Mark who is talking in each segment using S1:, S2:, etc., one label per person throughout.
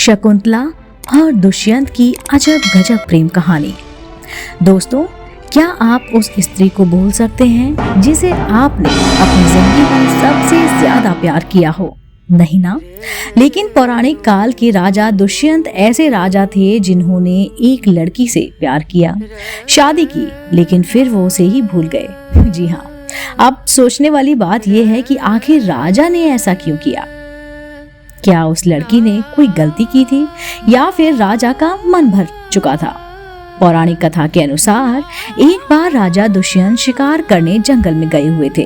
S1: शकुंतला और दुष्यंत की अजब गजब प्रेम कहानी। दोस्तों, क्या आप उस स्त्री को भूल सकते हैं जिसे आपने अपनी जिंदगी में सबसे ज्यादा प्यार किया हो? नहीं ना? लेकिन पौराणिक काल के राजा दुष्यंत ऐसे राजा थे जिन्होंने एक लड़की से प्यार किया, शादी की, लेकिन फिर वो उसे ही भूल गए। जी हाँ, अब सोचने वाली बात यह है कि आखिर राजा ने ऐसा क्यों किया? क्या उस लड़की ने कोई गलती की थी या फिर राजा का मन भर चुका था? पौराणिक कथा के अनुसार एक बार राजा दुष्यंत शिकार करने जंगल में गए हुए थे।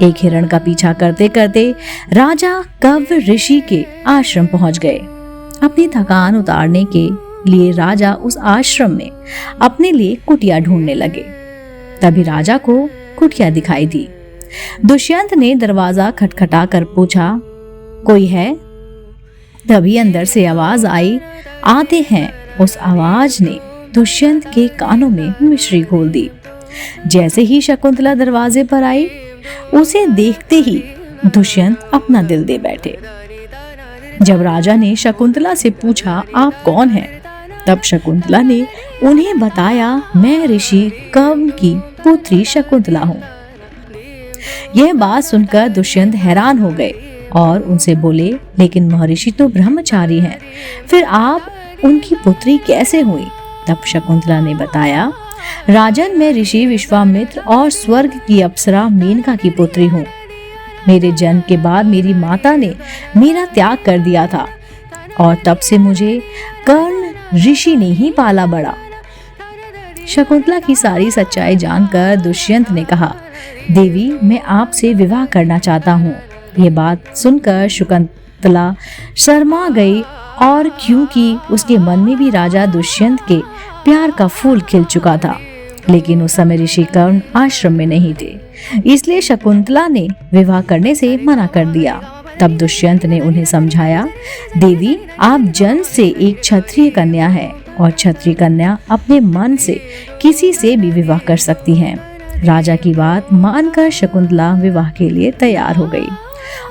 S1: एक हिरण का पीछा करते करते राजा कव्य ऋषि के आश्रम पहुंच गए। अपनी थकान उतारने के लिए राजा उस आश्रम में अपने लिए कुटिया ढूंढने लगे। तभी राजा को कुटिया दिखाई दी। दुष्यंत ने दरवाजा खटखटा कर पूछा, कोई है? तभी अंदर से आवाज आई, आते हैं। उस आवाज ने दुष्यंत के कानों में मिश्री घोल दी। जैसे ही शकुंतला दरवाजे पर आई, उसे देखते ही दुष्यंत अपना दिल दे बैठे। जब राजा ने शकुंतला से पूछा, आप कौन हैं? तब शकुंतला ने उन्हें बताया, मैं ऋषि कव्य की पुत्री शकुंतला हूँ। यह बात सुनकर दुष्यंत हैरान हो गए और उनसे बोले, लेकिन महर्षि तो ब्रह्मचारी हैं, फिर आप उनकी पुत्री कैसे हुई? तब शकुंतला ने बताया, राजन, मैं ऋषि विश्वामित्र और स्वर्ग की अप्सरा मेनका की पुत्री हूँ। मेरे जन्म के बाद मेरी माता ने मेरा त्याग कर दिया था और तब से मुझे कर्ण ऋषि ने ही पाला बड़ा। शकुंतला की सारी सच्चाई जानकर दुष्यंत ने कहा, देवी, मैं आपसे विवाह करना चाहता हूँ। ये बात सुनकर शकुंतला शर्मा गई, और क्योंकि उसके मन में भी राजा दुष्यंत के प्यार का फूल खिल चुका था, लेकिन उस समय ऋषि कर्ण आश्रम में नहीं थे, इसलिए शकुंतला ने विवाह करने से मना कर दिया। तब दुष्यंत ने उन्हें समझाया, देवी, आप जन्म से एक क्षत्रिय कन्या है और क्षत्रिय कन्या अपने मन से किसी से भी विवाह कर सकती हैं। राजा की बात मानकर शकुंतला विवाह के लिए तैयार हो गई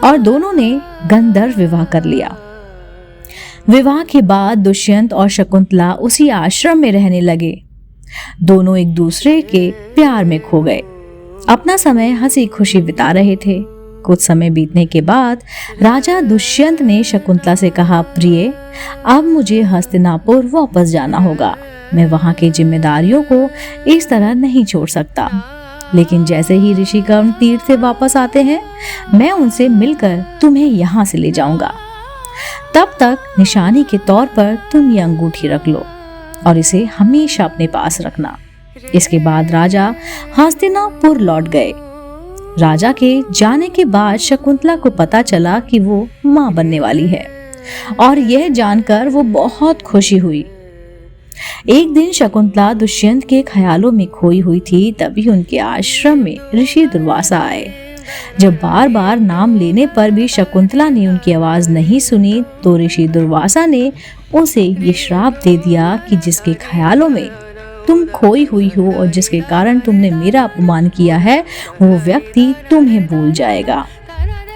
S1: और दोनों ने गंधर्व विवाह कर लिया। विवाह के बाद दुष्यंत और शकुंतला उसी आश्रम में रहने लगे। दोनों एक दूसरे के प्यार में खो गए, अपना समय हंसी खुशी बिता रहे थे। कुछ समय बीतने के बाद राजा दुष्यंत ने शकुंतला से कहा, प्रिय, अब मुझे हस्तिनापुर वापस जाना होगा। मैं वहां की जिम्मेदारियों को इस तरह नहीं छोड़ सकता। लेकिन जैसे ही ऋषि कर्ण तीर्थ से वापस आते हैं, मैं उनसे मिलकर तुम्हें यहाँ से ले जाऊंगा। तब तक निशानी के तौर पर तुम ये अंगूठी रख लो और इसे हमेशा अपने पास रखना। इसके बाद राजा हस्तिनापुर लौट गए। राजा के जाने के बाद शकुंतला को पता चला कि वो मां बनने वाली है और यह जानकर वो बहुत खुशी हुई। एक दिन शकुंतला दुष्यंत के ख्यालों में खोई हुई थी, तभी उनके आश्रम में ऋषि दुर्वासा आए। जब बार बार नाम लेने पर भी शकुंतला ने उनकी आवाज नहीं सुनी, तो ऋषि दुर्वासा ने उसे ये श्राप दे दिया कि जिसके ख्यालों में तुम खोई हुई हो और जिसके कारण तुमने मेरा अपमान किया है, वो व्यक्ति तुम्हें भूल जाएगा।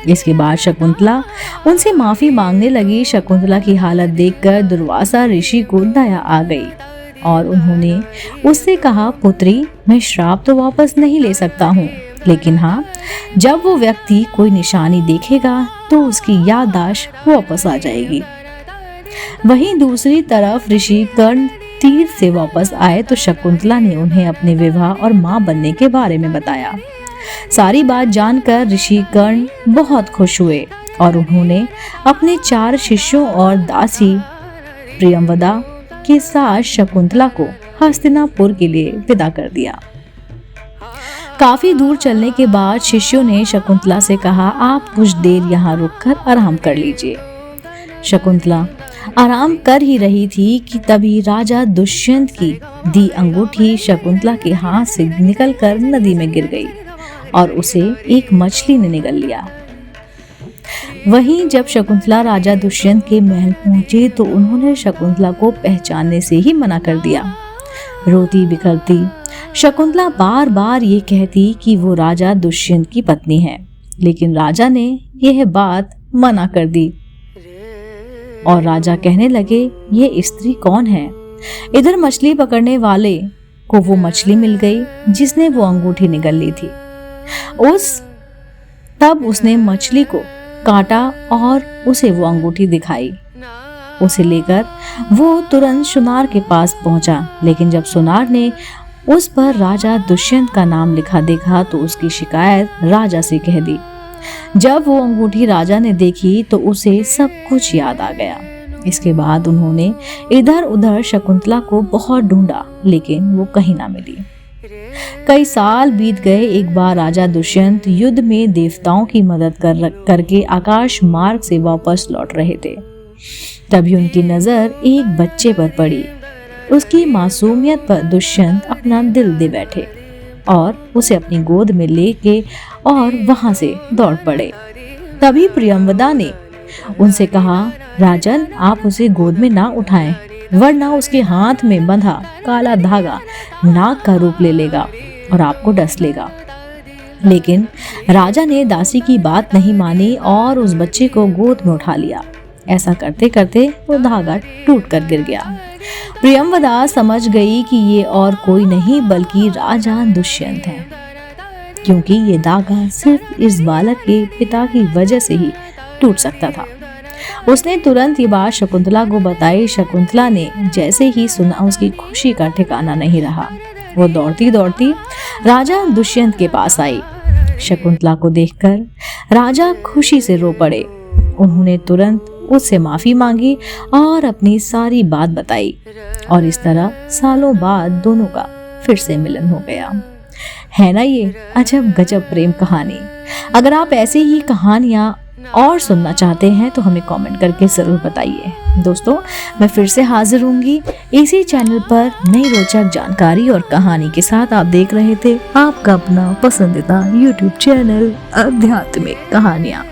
S1: इसके बाद शकुंतला उनसे माफी मांगने लगी। शकुंतला की हालत देखकर दुर्वासा ऋषि को दया आ गई और उन्होंने उससे कहा, पुत्री, मैं श्राप तो वापस नहीं ले सकता हूँ, लेकिन हाँ, जब वो व्यक्ति कोई निशानी देखेगा तो उसकी याददाश्त वापस आ जाएगी। वहीं दूसरी तरफ ऋषि कर्ण तीर्थ से वापस आए तो शकुंतला ने उन्हें अपने विवाह और मां बनने के बारे में बताया। सारी बात जानकर ऋषि कर्ण बहुत खुश हुए और उन्होंने अपने 4 शिष्यों और दासी प्रियंवदा के साथ शकुंतला को हस्तिनापुर के लिए विदा कर दिया। काफी दूर चलने के बाद शिष्यों ने शकुंतला से कहा, आप कुछ देर यहाँ रुककर आराम कर लीजिए। शकुंतला आराम कर ही रही थी कि तभी राजा दुष्यंत की दी अंगूठी शकुंतला के हाथ से निकलकर नदी में गिर गई और उसे एक मछली ने निगल लिया। वहीं जब शकुंतला राजा दुष्यंत के महल पहुंचे तो उन्होंने शकुंतला को पहचानने से ही मना कर दिया। रोती बिखरती शकुंतला बार बार ये कहती कि वो राजा दुष्यंत की पत्नी है, लेकिन राजा ने यह बात मना कर दी। और राजा कहने लगे, ये स्त्री कौन है? इधर मछली पकड़ने वाले को वो मछली मिल गई जिसने वो अंगूठी निगल ली थी। तब उसने मछली को काटा और उसे वो अंगूठी दिखाई। उसे लेकर वो तुरंत सुनार के पास पहुंचा, लेकिन जब सुनार ने उस पर राजा दुष्यंत का नाम लिखा देखा तो उसकी शिकायत राजा से कह दी। जब वो अंगूठी राजा ने देखी तो उसे सब कुछ याद आ गया। इसके बाद उन्होंने इधर उधर शकुंतला को बहुत ढूंढा, लेकिन वो कहीं ना मिली। कई साल बीत गए। एक बार राजा दुष्यंत युद्ध में देवताओं की मदद करके आकाश मार्ग से वापस लौट रहे थे। तभी उनकी नजर एक बच्चे पर पड़ी। उसकी मासूमियत पर दुष्यंत अपना दिल दे बैठे और उसे अपनी गोद में लेके और वहां से दौड़ पड़े। तभी प्रियंवदा ने उनसे कहा, राजन, आप उसे गोद में ना उठाएं, वरना उसके हाथ में बंधा काला धागा नाग का रूप ले लेगा और आपको डस लेगा। लेकिन राजा ने दासी की बात नहीं मानी और उस बच्चे को गोद में उठा लिया। ऐसा करते करते वो धागा टूट कर गिर गया। प्रियंवदा समझ गई कि ये और कोई नहीं बल्कि राजा दुष्यंत है, क्योंकि ये धागा सिर्फ इस बालक के पिता की वजह से ही टूट सकता था। उसने तुरंत ये बात शकुंतला को बताई। शकुंतला ने जैसे ही सुना उसकी खुशी का ठिकाना नहीं रहा। वो दौड़ती दौड़ती राजा दुष्यंत के पास आई। शकुंतला को देखकर राजा खुशी से रो पड़े। उन्होंने तुरंत उससे माफी मांगी और अपनी सारी बात बताई और इस तरह सालों बाद दोनों का फिर से मिलन हो गया। है ना ये अजब गजब प्रेम कहानी। अगर आप ऐसे ही कहानियां और सुनना चाहते हैं तो हमें कमेंट करके जरूर बताइए। दोस्तों, मैं फिर से हाजिर होंगी इसी चैनल पर नई रोचक जानकारी और कहानी के साथ। आप देख रहे थे आपका अपना पसंदीदा YouTube चैनल आध्यात्मिक कहानियां।